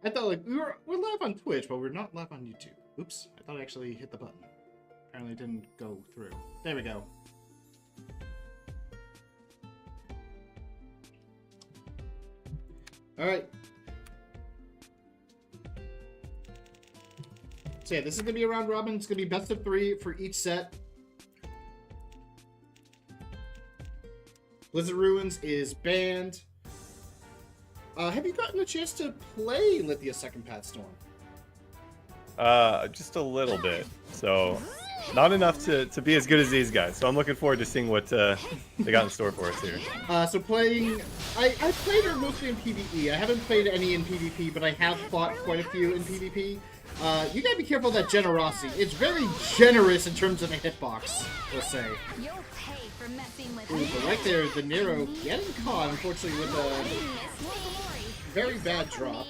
I thought like we're live on Twitch, but we're not live on YouTube. Oops, I thought I actually hit the button. Apparently it didn't go through. There we go. Alright. So yeah, this is gonna be a round robin. It's gonna be best of 3 for each set. Blizzard Ruins is banned. Have you gotten a chance to play Lithia Second Path Storm? Just a little bit. So, not enough to be as good as these guys. So I'm looking forward to seeing what they got in store for us here. So playing... I played her mostly in PvE. I haven't played any in PvP, but I have fought quite a few in PvP. You gotta be careful of that generosity. It's very generous in terms of a hitbox, we'll say. Ooh, but right there, the Nero getting caught, unfortunately, with a very bad drop.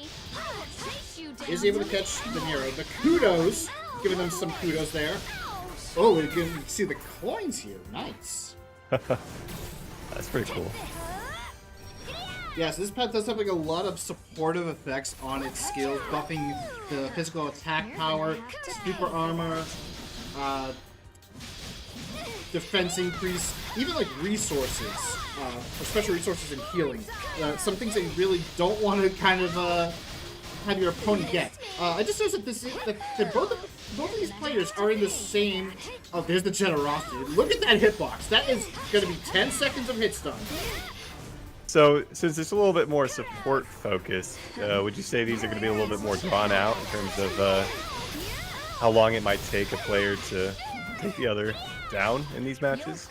Is able to catch the Nero. The kudos, giving them some kudos there. Oh, you can see the coins here. Nice. That's pretty cool. Yeah, so this pet does have like a lot of supportive effects on its skills, buffing the physical attack power, super armor, defense increase, even like resources, special resources and healing. Some things that you really don't want to kind of have your opponent get. I just noticed that both of these players are in the same. Oh, there's the generosity. Look at that hitbox. That is going to be 10 seconds of hit stun. So, since it's a little bit more support focused, would you say these are going to be a little bit more drawn out in terms of how long it might take a player to take the other down in these matches?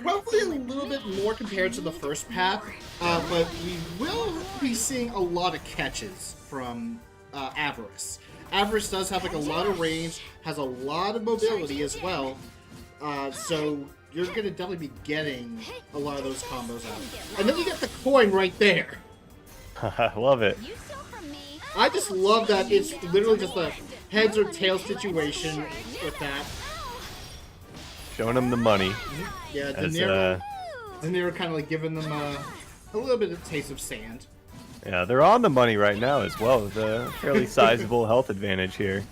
Probably a little bit more compared to the first path, but we will be seeing a lot of catches from Avarice. Avarice does have like a lot of range, has a lot of mobility as well, so you're going to definitely be getting a lot of those combos out. And then you get the coin right there. I love it. I just love that it's literally just a heads or tails situation with that. Showing them the money. Yeah, the Nero kind of like giving them a little bit of taste of sand. Yeah, they're on the money right now as well, with a fairly sizable health advantage here.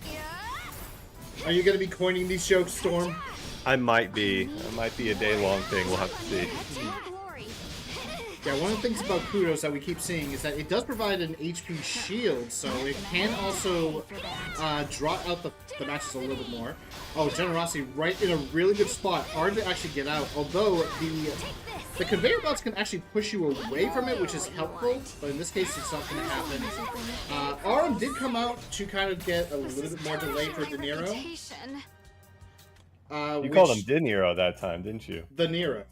Are you going to be coining these jokes, Storm? I might be. It might be a day-long thing. We'll have to see. Yeah, one of the things about Kudos that we keep seeing is that it does provide an HP shield, so it can also draw out the matches a little bit more. Oh, Generosity right in a really good spot. Hard to actually get out, although the conveyor belts can actually push you away from it, which is helpful, but in this case it's not going to happen. Arum did come out to kind of get a little bit more delay for De Nero. You called him De Nero that time, didn't you? The Nero.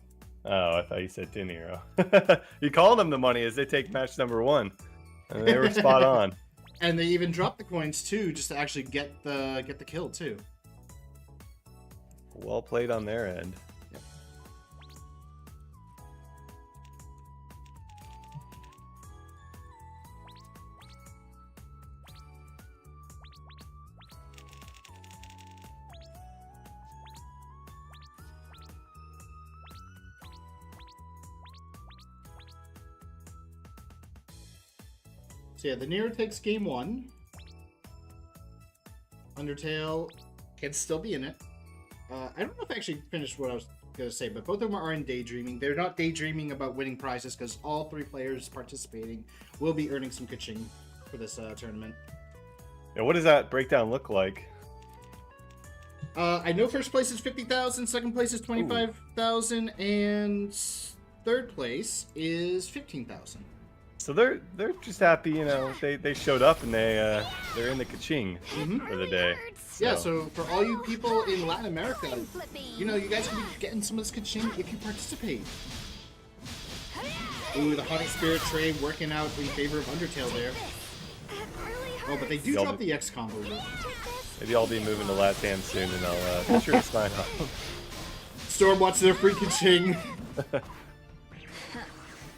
Oh, I thought you said De Nero. You called them the money as they take match number 1. And they were spot on. And they even dropped the coins too, just to actually get the kill too. Well played on their end. Yep. So yeah, the Nero takes game 1. Undertale can still be in it. I don't know if I actually finished what I was going to say, but both of them are in daydreaming. They're not daydreaming about winning prizes because all 3 players participating will be earning some kaching for this tournament. Yeah, what does that breakdown look like? I know first place is 50,000, second place is 25,000, and third place is 15,000. So they're just happy, you know, they showed up and they're in the kaching for the day. So. Yeah, so for all you people in Latin America, you know, you guys can be getting some of this kaching if you participate. Ooh, the Haunting Spirit trade working out in favor of Undertale there. Oh, but they do drop the X combo. Maybe I'll be moving to LATAM soon and I'll be sure to sign up. Storm wants their free kaching.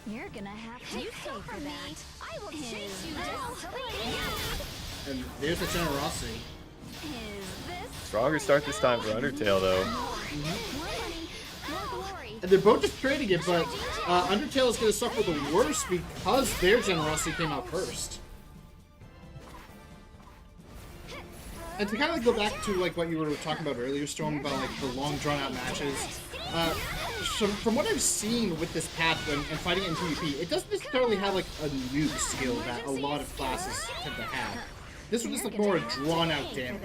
You're gonna have to pay for that. I will chase you down till the end. And there's the generosity. Stronger start this time for Undertale, though. And they're both just trading it, but Undertale is going to suffer the worst because their generosity came out first. And to kind of go back to like what you were talking about earlier, Storm, about like the long drawn-out matches. So from what I've seen with this path and fighting in PvP, it doesn't necessarily have like a nuke skill that a lot of classes tend to have. This one is like more drawn-out damage.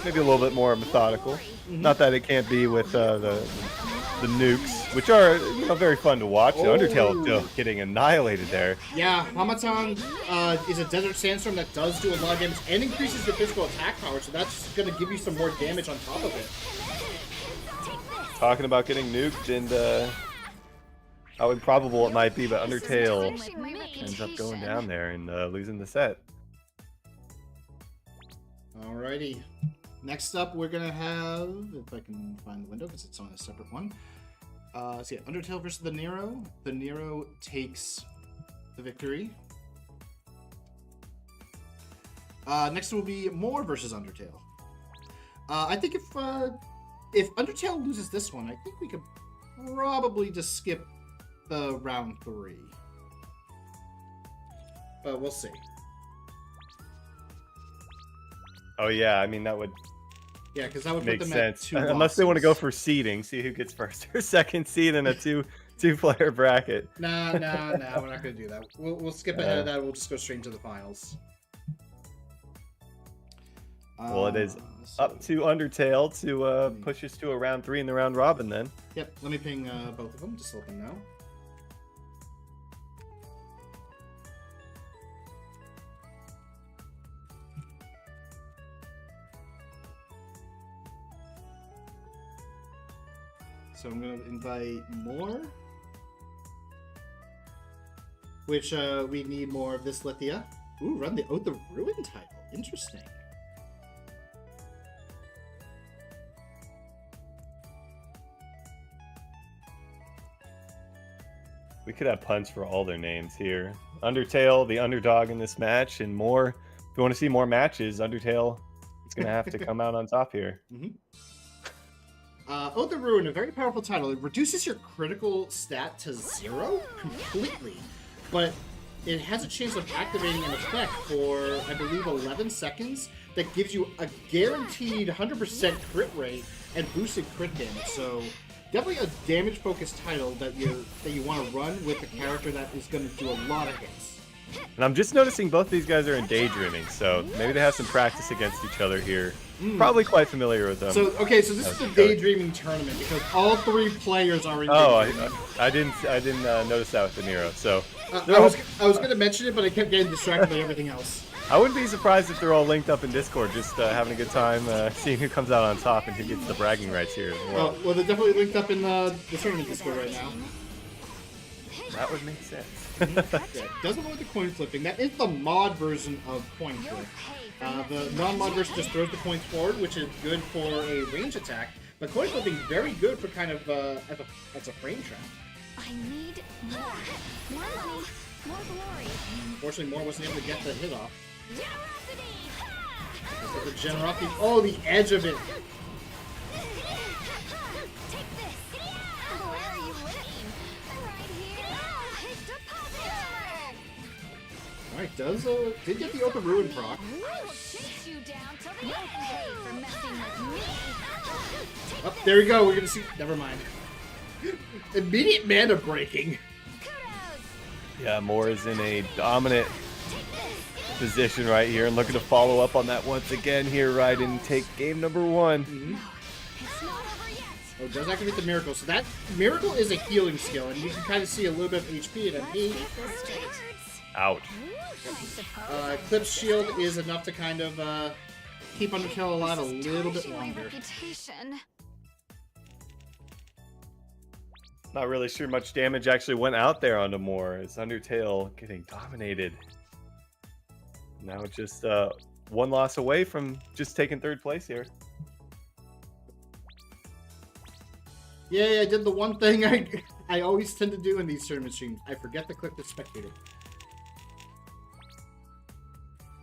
Maybe a little bit more methodical. Mm-hmm. Not that it can't be with the nukes, which are very fun to watch. Oh. Undertale getting annihilated there. Yeah, Hamatan is a desert sandstorm that does do a lot of damage and increases your physical attack power, so that's going to give you some more damage on top of it. Talking about getting nuked and how improbable it might be, but Undertale ends up going down there and losing the set. Alrighty. Next up, we're going to have, if I can find the window because it's on a separate one. So yeah, Undertale versus the Nero. The Nero takes the victory. Next will be More versus Undertale. I think if Undertale loses this one, I think we could probably just skip the round 3. But we'll see. Oh yeah, I mean that would Yeah, because that would make put them sense. at 2 Unless they want to go losses. for seeding, see who gets first or second seed in a two-player bracket. Nah, we're not going to do that. We'll skip ahead of that. We'll just go straight into the finals. Well, it is So- up to Undertale to push us to a round 3 in the round robin then. Yep, let me ping both of them, just let them know. So I'm going to invite More. Which, we need more of this Lithia. Ooh, run the Oath of Ruin title. Interesting. We could have punts for all their names here. Undertale, the underdog in this match, and More. If you want to see more matches, Undertale is going to have to come out on top here. Mm-hmm. Oath of Ruin, a very powerful title. It reduces your critical stat to 0 completely, but it has a chance of activating an effect for, I believe, 11 seconds that gives you a guaranteed 100% crit rate and boosted crit damage. So definitely a damage-focused title that you want to run with a character that is going to do a lot of hits. And I'm just noticing both these guys are in daydreaming, so maybe they have some practice against each other here. Probably quite familiar with them. So okay, so this is the daydreaming tournament because all 3 players are in. Oh, daydreaming. I didn't notice that with the Nero. So I was going to mention it, but I kept getting distracted by everything else. I wouldn't be surprised if they're all linked up in Discord, just having a good time, seeing who comes out on top and who gets the bragging rights here. Well, they're definitely linked up in the tournament Discord right now. That would make sense. Yeah, doesn't look like the coin flipping. That is the mod version of coin flip. The non-mod version just throws the coins forward, which is good for a range attack. But coin flipping is very good for kind of as a frame trap. I need more. More money, more glory. Unfortunately, Moore wasn't able to get the hit off. Generosity! But the generosity, oh, the edge of it. Take this! Where are you living? Right here! Hit deposit! Alright, did get the Open Ruin proc. I will chase you down till the end! Pay for messing with me! Oh, there we go, we're gonna see, never mind. Immediate mana breaking. Kudos! Yeah, Moore is in a dominant position right here and looking to follow up on that once again here, right, and take game number 1. It's not over yet! Oh, it does activate the Miracle. So that Miracle is a healing skill, and you can kind of see a little bit of HP and MP. Take this straight. Ouch. I suppose. Eclipse Shield is enough to kind of keep Undertale alive a This is little bit tarnishing my longer. reputation. Not really sure much damage actually went out there onto Moore. As Undertale getting dominated. Now it's just 1 loss away from just taking 3rd place here. Yeah, I did the one thing I always tend to do in these tournament streams. I forget to click the spectator.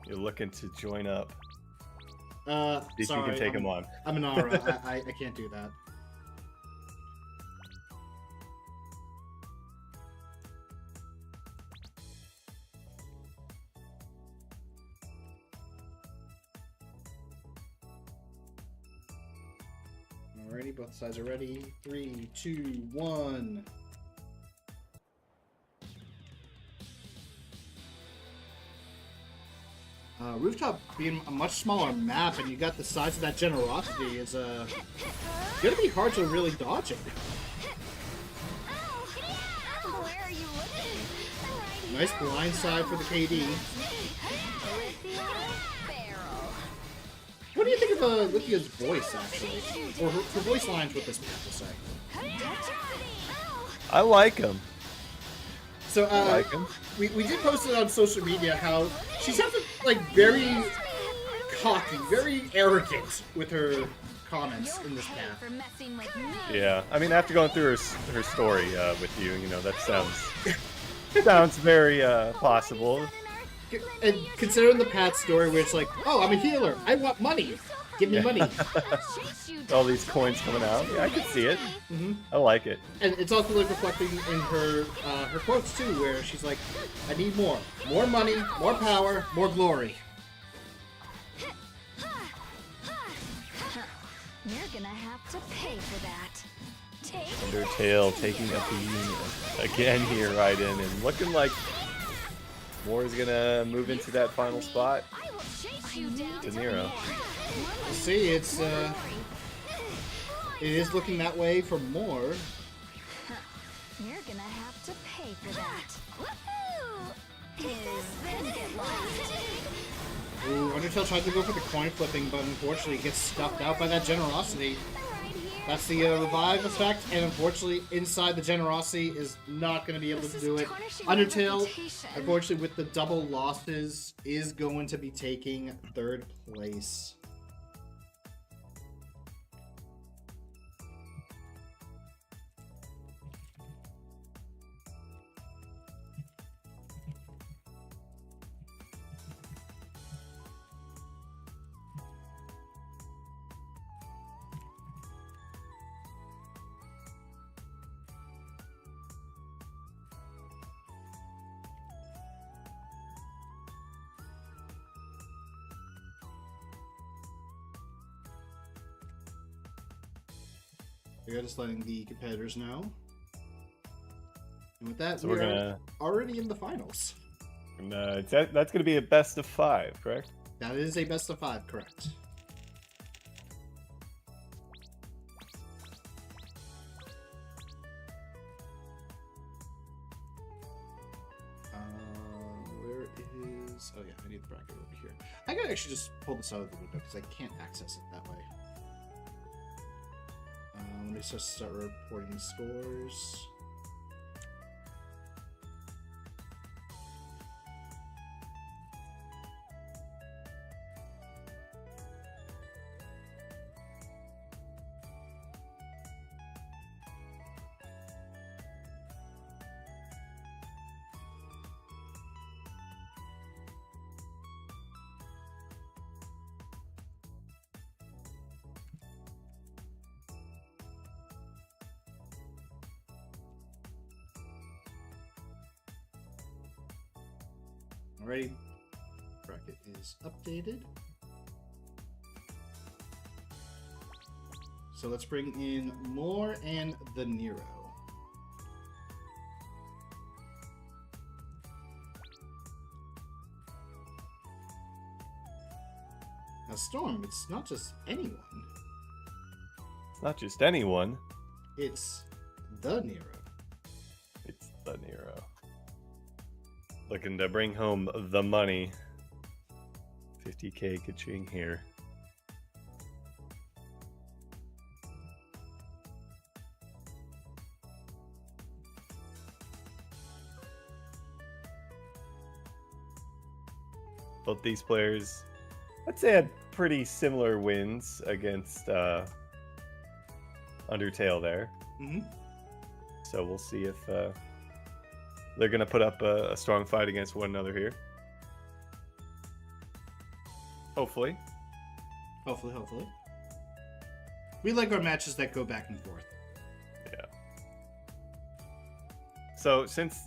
You're looking to join up. See if Sorry, you can take him on. I'm an aura. I can't do that. Alrighty, both sides are ready. 3, 2, 1. Rooftop being a much smaller map, and you got the size of that generosity is gonna be hard to really dodge it. Where are you looking? I'm right here. Nice blind side for the KD. Lithia, barrel. What do you think of Lithia's voice, actually? Or her voice lines with this map, we'll say. I like him. So, I like him. we did post it on social media how she sounds like very cocky, very arrogant with her comments in this path. For messing with me. Yeah, I mean, after going through her story with you, you know, that sounds very possible. And considering the Pat story where it's like, oh, I'm a healer, I want money, give me money. All these coins coming out. Yeah, I can see it. I like it. And it's also like reflecting in her quotes too, where she's like, I need more money, more power, more glory. You're gonna have to pay for that. Take Undertale taking up the unit again here, right in, and looking like Moore is gonna move into that final spot I will chase you down to Nero. See, it is looking that way for more. You're gonna have to pay for that. Woohoo! Is this get lost? Ooh, Undertale tried to go for the coin flipping, but unfortunately gets stuffed out by that generosity. Right here. That's the revive effect, and unfortunately, inside the generosity is not going to be able to do it. Undertale, unfortunately, with the double losses, is going to be taking third place. We're just letting the competitors know. And with that, So we're we're gonna. already in the finals. That's gonna be a best of 5, correct? That is a best of 5, correct. Where is... Oh yeah, I need the bracket over here. I gotta actually just pull this out of the window because I can't access it that way. Let me just start reporting the scores. Alrighty, bracket is updated. So let's bring in Moore and the Nero. Now Storm, it's not just anyone. It's not just anyone. It's the Nero. It's the Nero. Looking to bring home the money. 50k ka-ching here. Both these players, I'd say, had pretty similar wins against Undertale there. Mm-hmm. So we'll see if they're going to put up a strong fight against one another here. Hopefully. Hopefully. We like our matches that go back and forth. Yeah. So since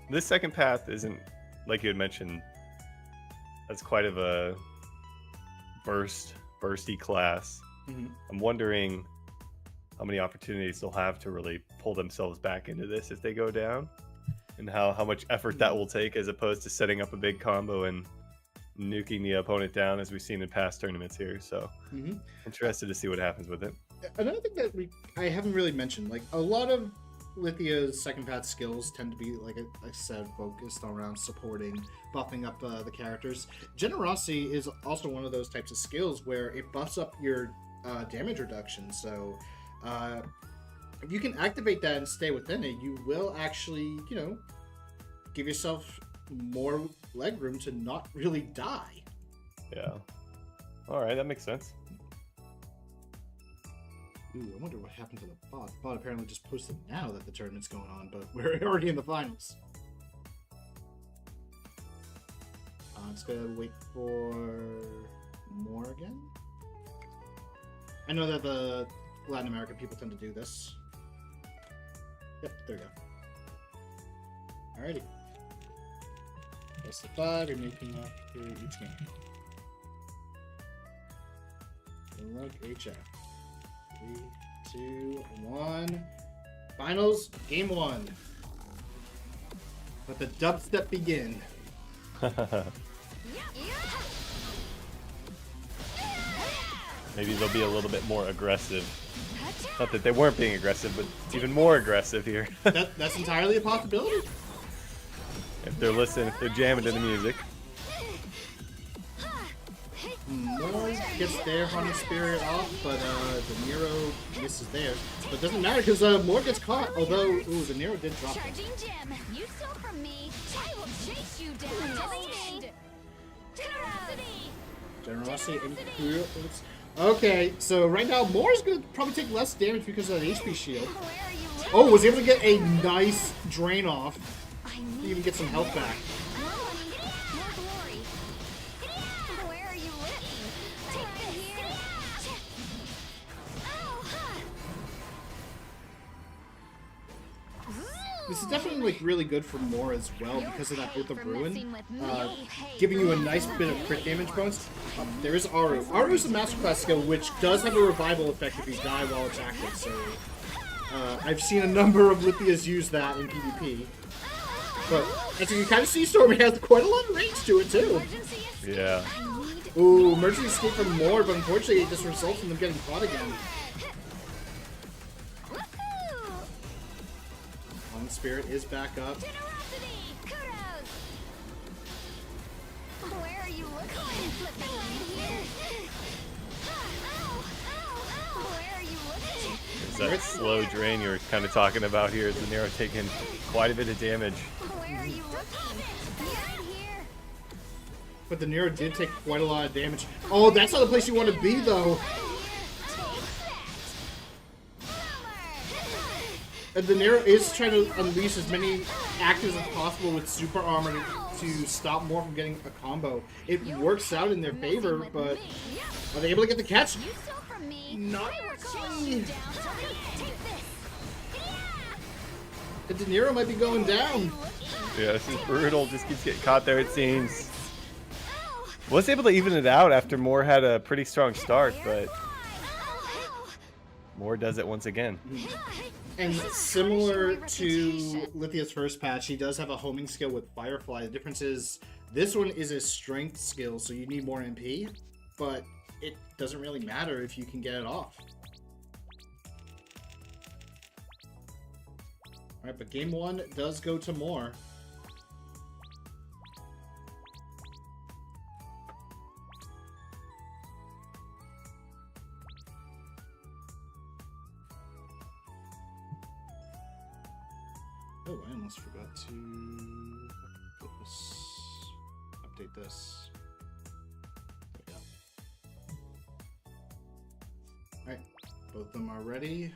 this second path isn't, like you had mentioned, that's quite of a bursty class, Mm-hmm. I'm wondering how many opportunities they'll have to really pull themselves back into this if they go down, and how much effort that will take as opposed to setting up a big combo and nuking the opponent down as we've seen in past tournaments here. So interested to see what happens with it. Another thing that I haven't really mentioned, like a lot of Lithia's second path skills tend to be, like I said, focused around supporting, buffing up the characters. Generosity is also one of those types of skills where it buffs up your damage reduction. So if you can activate that and stay within it, you will actually, you know, give yourself more leg room to not really die. Yeah. All right, that makes sense. Ooh, I wonder what happened to the bot. The bot apparently just posted now that the tournament's going on, but we're already in the finals. I'm just gonna wait for more again. I know that the Latin American people tend to do this. Yep, there we go. Alrighty. That's the 5 you're making up for each game. Good luck, HF. 3, 2, 1. Finals, game 1. Let the dubstep begin. Maybe they'll be a little bit more aggressive. Not that they weren't being aggressive, but even more aggressive here. That's entirely a possibility. If they're listening, if they're jamming to the music. More gets their Haunted Spirit off, but the Nero misses there. But it doesn't matter because More gets caught, although, ooh, the Nero did drop it. Charging gem. You stole from me. I will chase you down to the end. Generosity and cruelty. Okay, so right now Moore's gonna probably take less damage because of that HP shield. Where are you? Oh, was able to get a nice drain off. I need Even get some health back. more money, more glory. Where are you looking? Take this here. This is definitely like really good for Moore as well because of that Oath of Ruin, giving you a nice bit of crit damage bonus. There is Aru. Aru is a masterclass skill which does have a revival effect if you die while it's active. So I've seen a number of Lithias use that in PvP. But as you can kind of see, Stormy has quite a lot of range to it too. Yeah. Ooh, emergency escape from Moore, but unfortunately it just results in them getting caught again. Spirit is back up. Where are you looking? Where are you looking? Is that slow drain you were kind of talking about here? Is the Nero taking quite a bit of damage? Where are you looking? Right here. But the Nero did take quite a lot of damage. Oh, that's not the place you want to be, though. And the Nero is trying to unleash as many actives as possible with super armor to stop Moore from getting a combo. It works out in their favor, but are they able to get the catch? You stole from me. Not I will chase really. you down to the end. Take this. The De Niro might be going down. Yeah, this is brutal. Just keeps getting caught there, it seems. Was able to even it out after Moore had a pretty strong start, but Moore does it once again. And similar to Lithia's first patch, he does have a homing skill with Firefly. The difference is this one is a strength skill, so you need more MP, but it doesn't really matter if you can get it off. Alright, but game 1 does go to Moore. Oh, I almost forgot to update this. There we go. Alright, both of them are ready.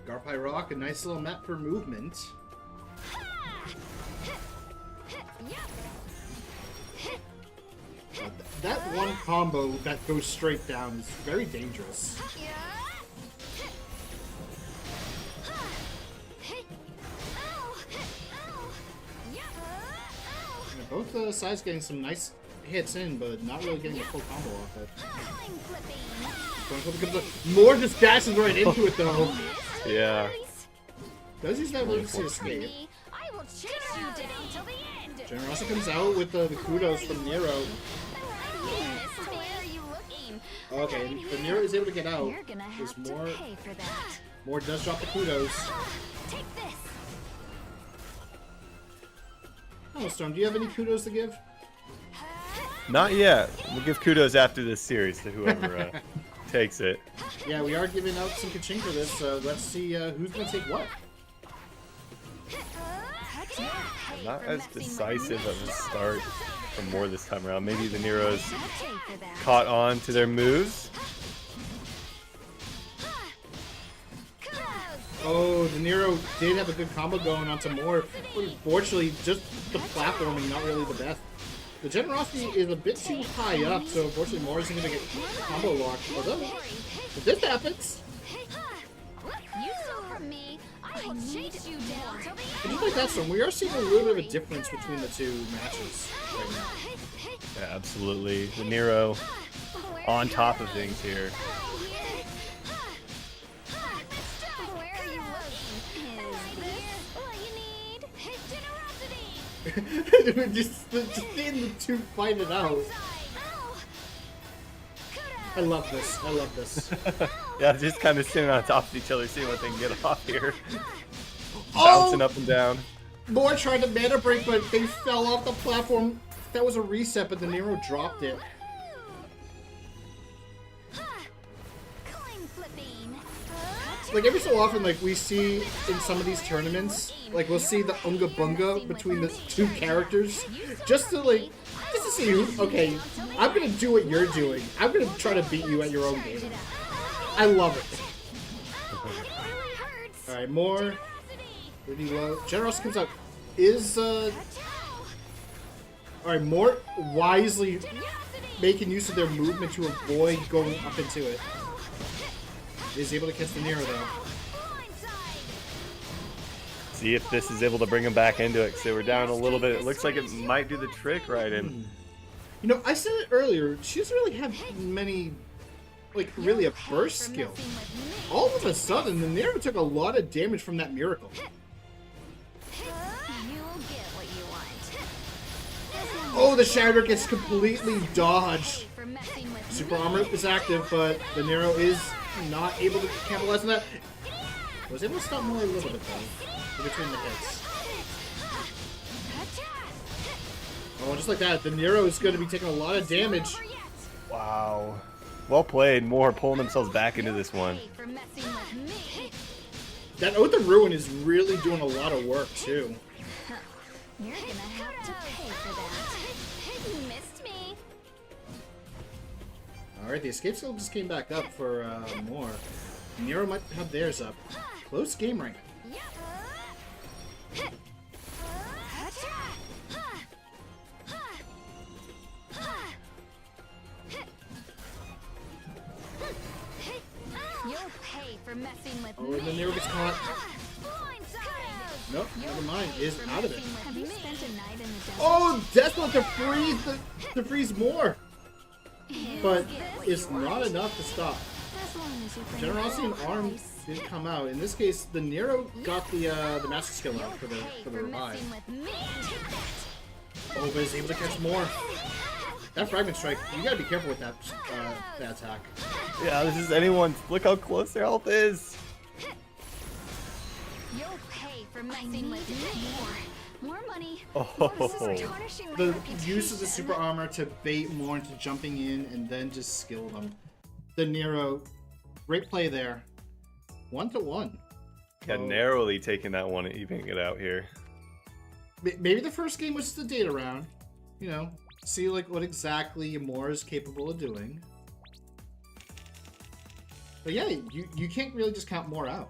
Garpai Rock, a nice little map for movement. That one combo that goes straight down is very dangerous. Both sides getting some nice hits in, but not really getting a full combo off it. More just dashes right into it though. Yeah. Does use that emergency escape. I will chase you down till the end. Generosity comes out with the kudos from Nero. Where are you looking? Okay, the Nero is able to get out. You're gonna There's have to more. pay for that. More does drop the kudos. Take this. Oh, Storm, do you have any kudos to give? Not yet. We'll give kudos after this series to whoever takes it. Yeah, we are giving out some kaching for this, so let's see who's gonna take what. Not as decisive of a start from more this time around. Maybe the Neros caught on to their moves. Oh, the Nero did have a good combo going on some more, but unfortunately, just the platforming not really the best. The generosity is a bit too high up, so unfortunately, more isn't going to get combo locked. Although, if this happens, You stole from me. I will chase you down till the and end. just like that, Storm, we are seeing a little bit of a difference between the two matches right now. Yeah, absolutely. The Nero on top of things here. Where are you looking? Is this what you need? Generosity. just seeing the two fight it out. I love this. I love this. Yeah, just kind of sitting on top of each other, seeing what they can get off here. Oh! Bouncing up and down. More tried to mana break, but they fell off the platform. That was a reset, but the Nero dropped it. Coin flipping. Like every so often, like we see in some of these tournaments, like we'll see the unga bunga between the two characters, just to see who. Okay, I'm gonna do what you're doing. I'm gonna try to beat you at your own game. I love it. All right, more. Pretty low. Generosity comes out. Is all right. More wisely making use of their movement to avoid going up into it. Is able to catch the Nero though. See if this is able to bring them back into it, because they were down a little bit. It looks like it might do the trick right in. You know, I said it earlier. She doesn't really have many, like, really a burst skill. All of a sudden, the Nero took a lot of damage from that miracle. You'll get what you want. Oh, the Shatter gets completely dodged. For messing with Super Armor is active, but the Nero is not able to capitalize on that. Was able to stop more a little bit, though, in between the hits. Oh, just like that, the Nero is going to be taking a lot of damage. Wow. Well played. More pulling themselves back into this one. for messing with me. That Oath of Ruin is really doing a lot of work, too. You're gonna have to pay for that. You missed me. Alright, the escape skill just came back up for more. Nero might have theirs up. Close game rank. You'll pay for messing with Oh, me. and the Nero gets caught. Blindside. Nope, never mind. Is out of it. Have you spent a night in the desert? Oh, Desperate to freeze more. But it's not enough to stop. As long as you bring Generosity and it Arm close. did come out. In this case, the Nero got the Master Skill out for the For revive. messing with me. Oh, but is able to catch more. That Fragment Strike, you gotta be careful with that attack. Yeah, this is anyone's. Look how close their health is. You'll pay for messing with me. More money. Oh. Tarnishing my The reputation. use of the Super Armor to bait more into jumping in and then just skill them. The Nero, great play there. 1-1. Yeah, narrowly taking that one and evening it out here. Maybe the first game was just a data round. You know, see like what exactly Amor is capable of doing. But yeah, you can't really just count more out.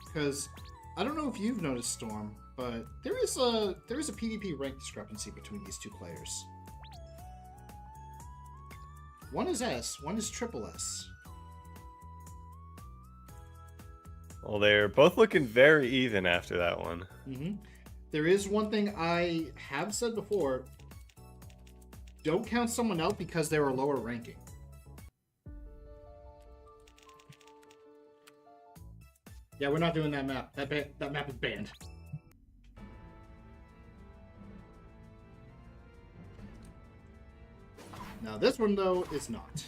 Because I don't know if you've noticed, Storm, but there is a PvP rank discrepancy between these two players. One is S, one is triple S. Well, they're both looking very even after that one. There is one thing I have said before. Don't count someone out because they're a lower ranking. Yeah, we're not doing that map. That map is banned. Now this one though is not.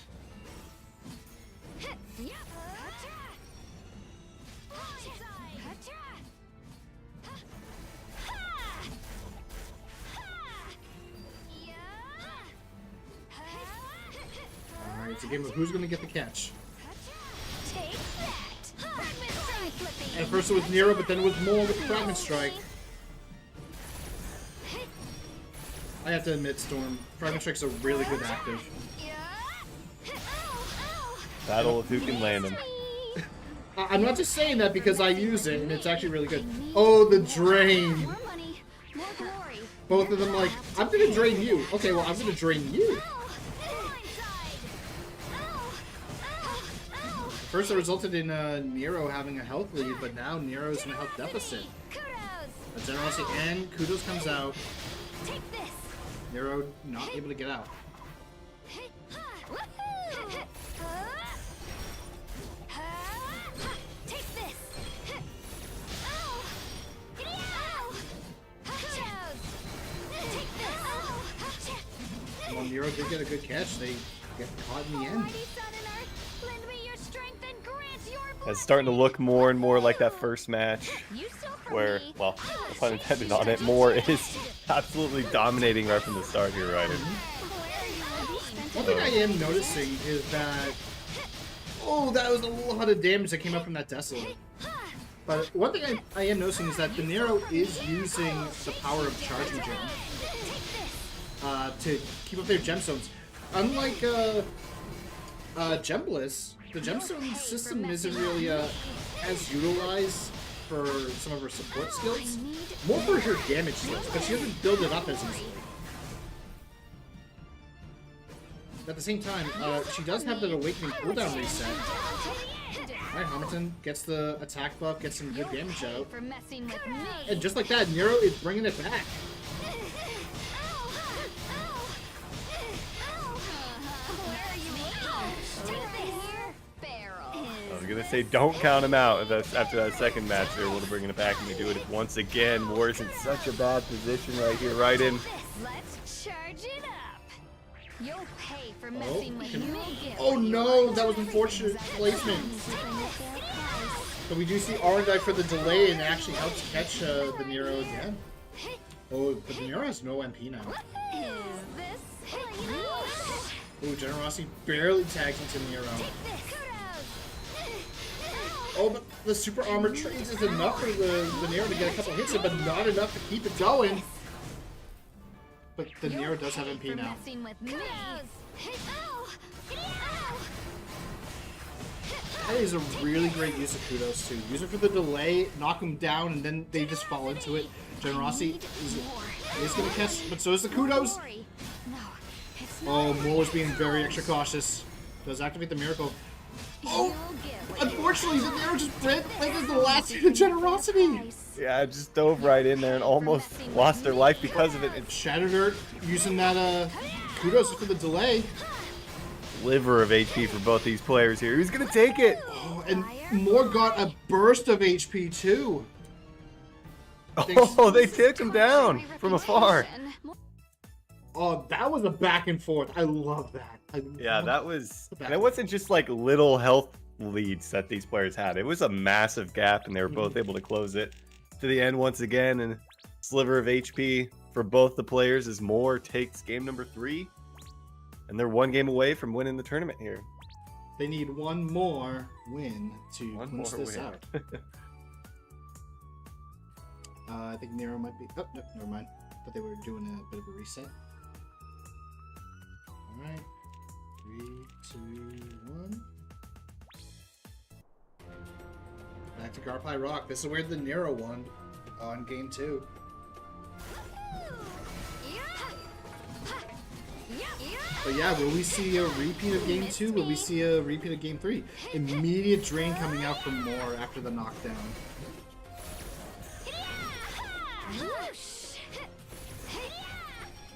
Alright, it's a game of who's gonna get the catch. At first it was Nero, but then it was Mole with Fragment Strike. I have to admit, Storm, Fragment Strike's a really good active. Battle of who can land them. I'm not just saying that because I use it, and it's actually really good. Oh, the drain! Both of them like, I'm gonna drain you. Okay, well, I'm gonna drain you. First, it resulted in Nero having a health lead, but now Nero's in a health deficit. A Generosity and Kudos comes out. Nero not able to get out. Well, Nero did get a good catch. They get caught in the end. It's starting to look more and more like that first match where, well, no pun intended on it, Moore is absolutely dominating right from the start here, Ryder. One thing I am noticing is that, oh, that was a lot of damage that came up from that Desolate. But one thing I am noticing is that the Nero is using the power of Charging Gem to keep up their gemstones. Unlike Gembliss, the gemstone system isn't really as utilized for some of her support skills. More for her damage skills, because she doesn't build it up as easily. At the same time, she does have that Awakening cooldown reset. Alright, Harmington gets the attack buff, gets some good damage out. And just like that, Nero is bringing it back. I was gonna say don't count him out after that second match. They're able to bring it back, and they do it once again. Moore's in such a bad position right here, right in. Let's charge it up. You'll pay for messing with me. Oh no, that was unfortunate placement. So we do see Arendite for the delay, and it actually helps catch the Nero again. Oh, but the Nero has no MP now. Oh, Generosity barely tags into Nero. Oh, but the super armor trades is enough for the Nero to get a couple hits in, but not enough to keep it going. But the Nero does have MP now. That is a really great use of Kudos too. Use it for the delay, knock them down, and then they just fall into it. Generosity is going to catch, but so is the Kudos. Oh, Moore being very extra cautious. Does activate the miracle. Oh, unfortunately, the Nero just ran like as the last hit of Generosity. Yeah, just dove right in there and almost lost their life because of it. And Shattered Earth using that Kudos for the delay. Liver of HP for both these players here. Who's gonna take it? Oh, and Moore got a burst of HP too. Oh, they took him down from afar. Oh, that was a back and forth. I love that. Yeah, that was, and it wasn't just like little health leads that these players had. It was a massive gap, and they were both able to close it to the end once again. And sliver of HP for both the players as Moore takes game number 3, and they're one game away from winning the tournament here. They need one more win to close this out. I think Nero might be. Oh, no, never mind. But they were doing a bit of a reset. All right. 3, 2, 1. Back to Garpie Rock. This is where the Nero won on game 2. But yeah, will we see a repeat of game 2? Will we see a repeat of game 3? Immediate drain coming out from Moore after the knockdown.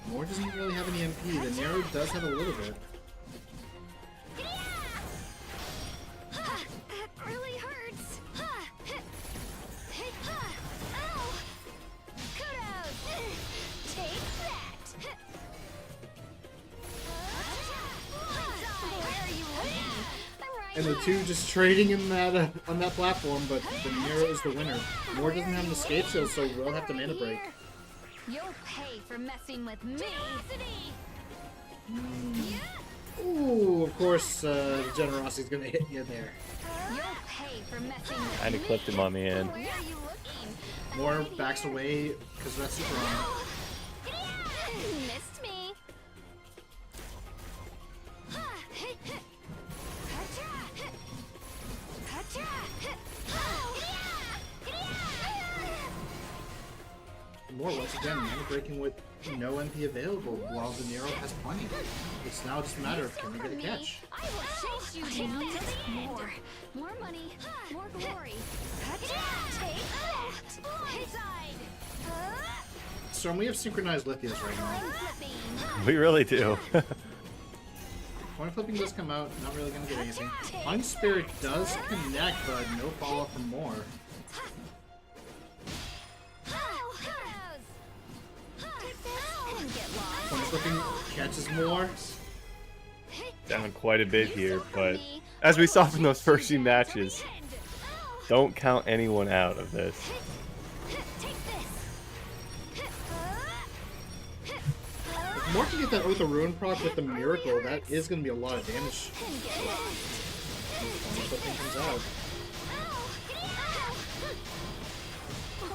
Moore doesn't really have any MP. The Nero does have a little bit. It really hurts. And the two just trading in that on that platform, but the Nero is the winner. Moore doesn't have an escape skill, so we'll have to mana break. You'll pay for messing with me. Ooh, of course, the generosity's gonna hit you there. You'll pay for messing with Kinda me. clipped him on the end. Where are you looking? Moore backs away because of that super armor. Missed me. Moore once again mana breaking with no MP available, while the Nero has plenty. It's now just a matter of can we get a catch. I will chase you to the end. More money, more glory. Take that. Inside. Storm, we have synchronized Lithias right now. We really do. Coin flipping does come out, not really gonna get anything. Flying Spirit does connect, but no follow-up from Moore. Coin flipping catches Moore. Down quite a bit here, but as we saw from those first few matches, don't count anyone out of this. If Moore can get that Oath of Ruin proc with the Miracle, that is gonna be a lot of damage. Coin flipping comes out.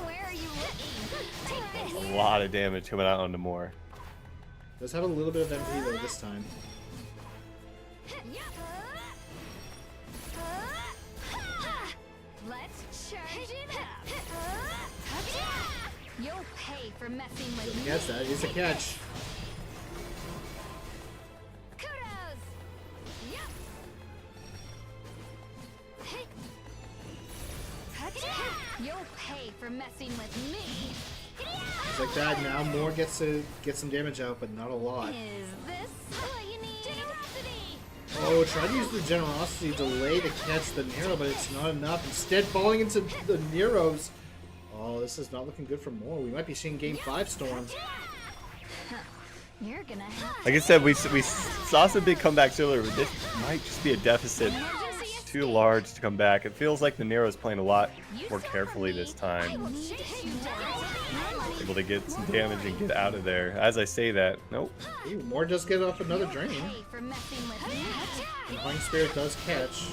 Where are you looking? Take this. A lot of damage coming out onto Moore. Does have a little bit of MP though this time. Let's charge it up. You'll pay for messing with me. Yes, that is a catch. Kudos. Yep. You'll pay for messing with me. Just like that, now Moore gets to get some damage out, but not a lot. Is this what you need? Generosity. Oh, try to use the generosity delay to catch the Nero, but it's not enough. Instead, falling into the Neros. Oh, this is not looking good for Moore. We might be seeing Game 5 Storm. You're gonna have Like I said, we saw some big comebacks earlier, but this might just be a deficit too large to come back. It feels like the Nero's playing a lot more carefully this time. Able to get some damage and get out of there. As I say that, nope. Ooh, Moore does get off another drain. pay for messing with me. And Flying Spirit does catch.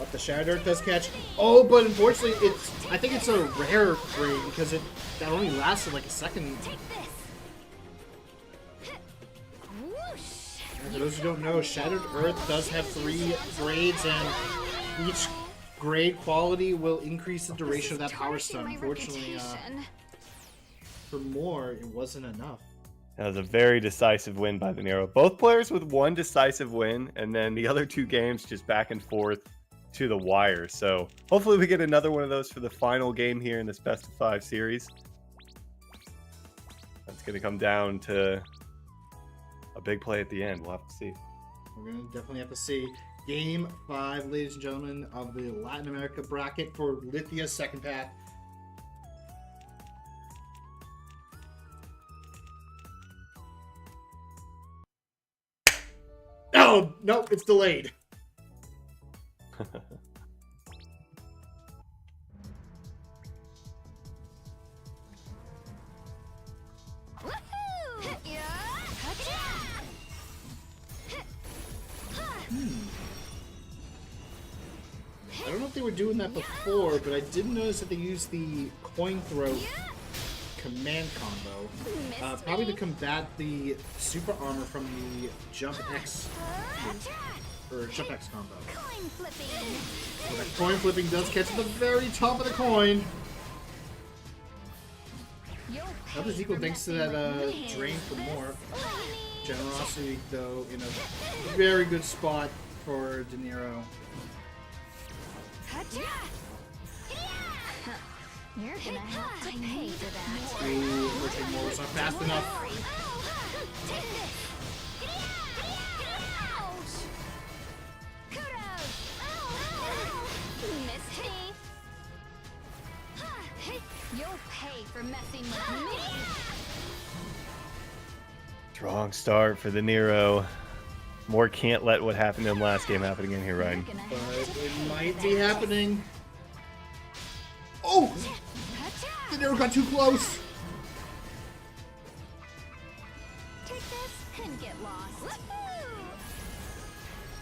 Up the Shadow Earth does catch. Oh, but unfortunately, I think it's a rare grade because that only lasted like a second. Take this. Whoosh. And for those who don't know, Shattered Earth does have 3 grades, and each grade quality will increase the duration of that power stun. Unfortunately, for Moore, it wasn't enough. That was a very decisive win by the Nero. Both players with one decisive win, and then the other 2 games just back and forth to the wire. So hopefully we get another one of those for the final game here in this best of 5 series. That's going to come down to a big play at the end. We'll have to see. We're going to definitely have to see. Game 5, ladies and gentlemen, of the Latin America bracket for Lithia's second path. Oh, no, it's delayed. Woohoo! Yeah. I don't know if they were doing that before, but I did notice that they used the coin throw command combo. Probably to combat the super armor from the Jump X or Jump X combo. Coin flipping. So that coin flipping does catch at the very top of the coin. That was equal thanks to that drain for more. Generosity, though, in a very good spot for De Niro. You're gonna have to pay for that. Ooh, pushing more was not fast enough. Take this. Ouch. Kudos. Missed me. You'll pay for messing with me. Strong start for the Nero. Moore can't let what happened to him last game happen again here, Ryan. But it might be happening. Oh! The Nero got too close. Take this and get lost.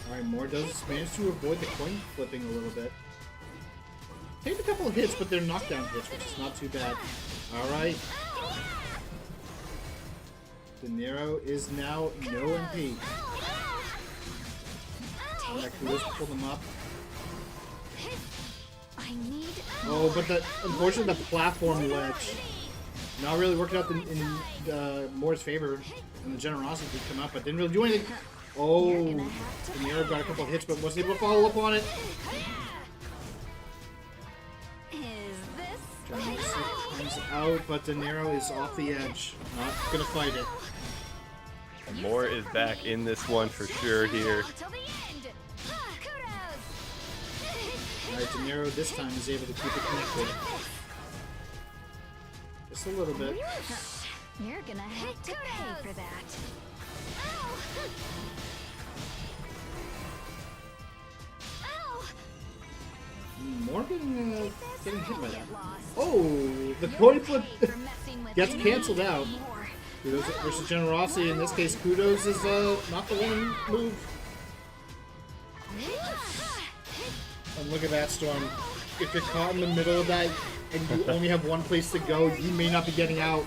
Alright, Moore does manage to avoid the coin flipping a little bit. Take a couple of hits, but they're knockdown hits, which is not too bad. Alright. The Nero is now no MP. Alright, Kudos pull them up. I need. Oh, but unfortunately the platform ledge not really working out in Moore's favor, and the generosity did come up, but didn't really do anything. Oh, the Nero got a couple of hits, but wasn't able to follow up on it. Is this? Generosity comes out, but De Niro is off the edge. Not gonna fight it. And Moore is back in this one for sure here. Till the end. Alright, De Niro this time is able to keep it connected. Just a little bit. You're gonna have to pay for that. More getting hit by that. Oh, the coin flip gets canceled out. Kudos versus Generosity. In this case, Kudos is not the one move. And look at that, Storm. If you're caught in the middle of that and you only have one place to go, you may not be getting out.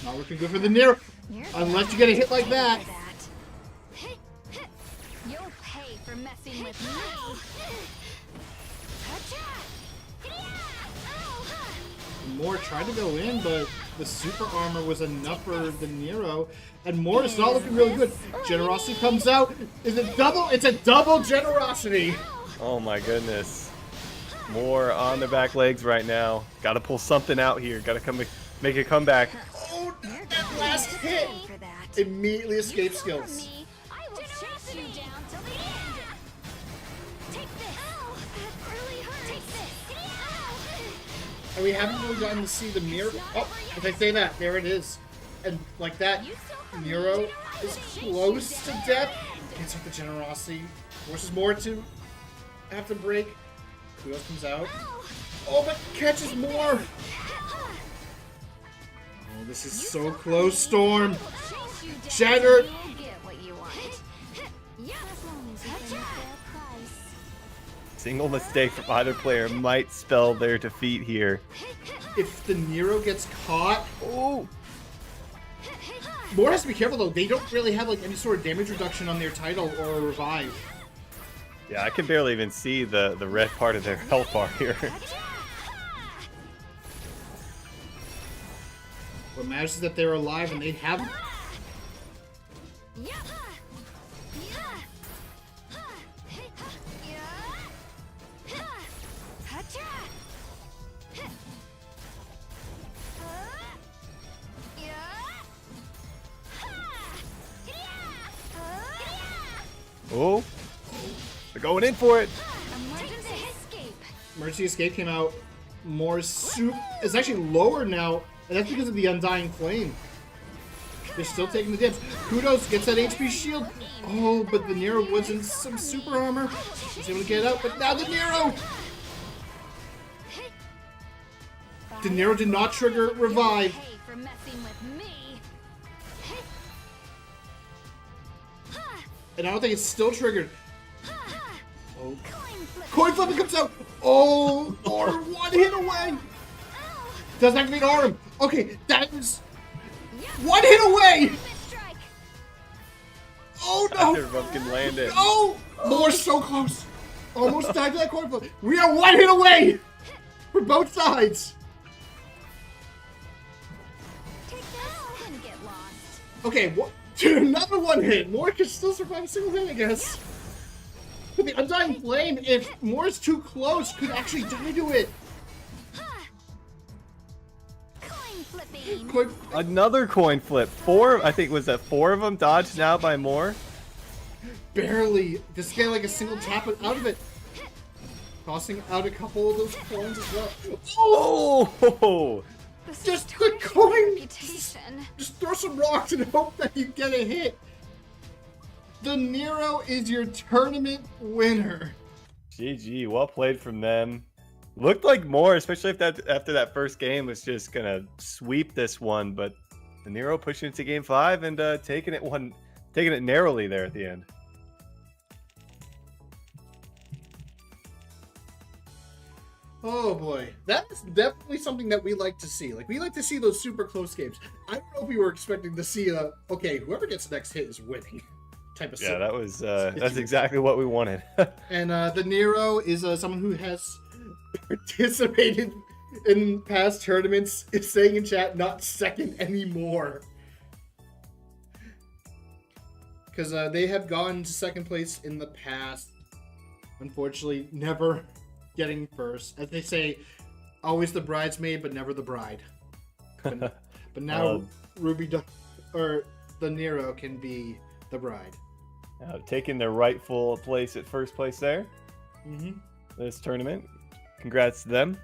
Not looking good for the Nero. Unless you get a hit like that. You'll pay for messing with me. Moore tried to go in, but the super armor was enough for the Nero, and Moore is not looking really good. Generosity comes out. Is it double? It's a double Generosity. Oh my goodness. Moore on the back legs right now. Got to pull something out here. Got to make a comeback. Oh, that last hit immediately escape skills. I will chase you down till the end. Take this. That really hurts. Take this. And we haven't really gotten to see the mirror. Oh, if I say that, there it is. And like that, Nero is close to death. Gets up the Generosity. Forces Moore to have to break. Kudos comes out. Oh, but catches Moore. Oh, this is so close, Storm. Shattered. You'll get what you want. Yeah, as long as you pay a fair price. Single mistake from either player might spell their defeat here. If the Nero gets caught, Oh! Moore has to be careful though. They don't really have like any sort of damage reduction on their title or revive. Yeah, I can barely even see the red part of their health bar here. What matters is that they're alive and they have. Yeah. Oh! They're going in for it! Emergency escape came out. Moore's soup is actually lower now, and that's because of the Undying Flame. They're still taking the dips. Kudos gets that HP shield. Oh, but the Nero was in some super armor. He's able to get out, but now the Nero! The Nero did not trigger revive. And I don't think it's still triggered. Oh. Coin flipping comes out. Oh, or one hit away. Doesn't activate arm. Okay, that is one hit away. Oh no. Neither of them can land it. Oh, Moore's so close. Almost died to that coin flip. We are one hit away for both sides. Okay, what? Another one hit. Moore can still survive a single hit, I guess. But the Undying Flame, if Moore's too close, could actually die to it. Another coin flip. I think was that 4 of them dodged now by Moore? Barely. Just get like a single tap out of it. Tossing out a couple of those coins as well. Oh! This Just is the tarnishing coin! my reputation. Just throw some rocks and hope that you get a hit. The Nero is your tournament winner. GG, well played from them. Looked like more, especially if that after that first game was just gonna sweep this one, but the Nero pushing it to game 5 and taking it narrowly there at the end. Oh boy, that's definitely something that we like to see. Like, we like to see those super close games. I don't know if we were expecting to see okay, whoever gets the next hit is winning type of Yeah, that was that's exactly what we wanted. And the Nero is someone who has participated in past tournaments, is saying in chat, not second anymore. Because they have gone to second place in the past. Unfortunately, never getting first. As they say, always the bridesmaid, but never the bride. But now or the Nero can be the bride. Taking their rightful place at first place there. Mm-hmm. This tournament. Congrats to them.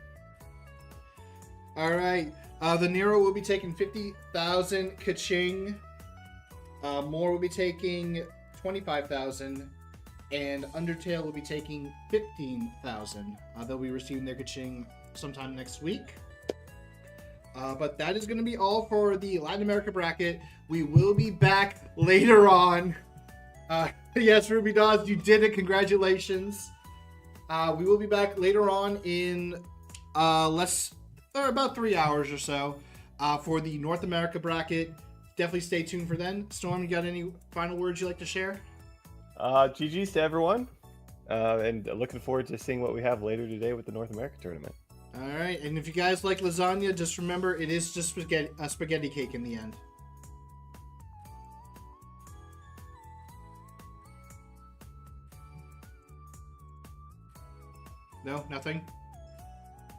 All right. The Nero will be taking 50,000 ka-ching. More will be taking 25,000. And Undertale will be taking 15,000. They'll be receiving their ka-ching sometime next week. But that is going to be all for the Latin America bracket. We will be back later on. Yes, Ruby Dawes, you did it. Congratulations. We will be back later on in about 3 hours or so for the North America bracket. Definitely stay tuned for then. Storm, you got any final words you'd like to share? GG's to everyone. And looking forward to seeing what we have later today with the North America tournament. All right. And if you guys like lasagna, just remember it is just spaghetti cake in the end. No, nothing.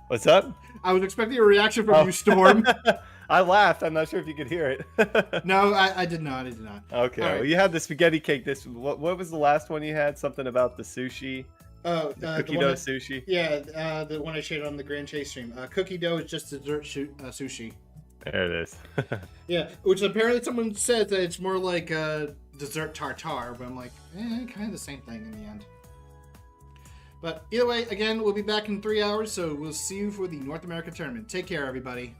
What's up? I was expecting a reaction from you, Storm. I laughed. I'm not sure if you could hear it. No, I did not. I did not. Okay. All right. Well, you had the spaghetti cake. What was the last one you had? Something about the sushi? Oh, the cookie dough sushi? Yeah, the one I shared on the Grand Chase stream. Cookie dough is just dessert sushi. There it is. Yeah, which apparently someone said that it's more like dessert tartare, but I'm like, kind of the same thing in the end. But either way, again, we'll be back in 3 hours, so we'll see you for the North America tournament. Take care, everybody.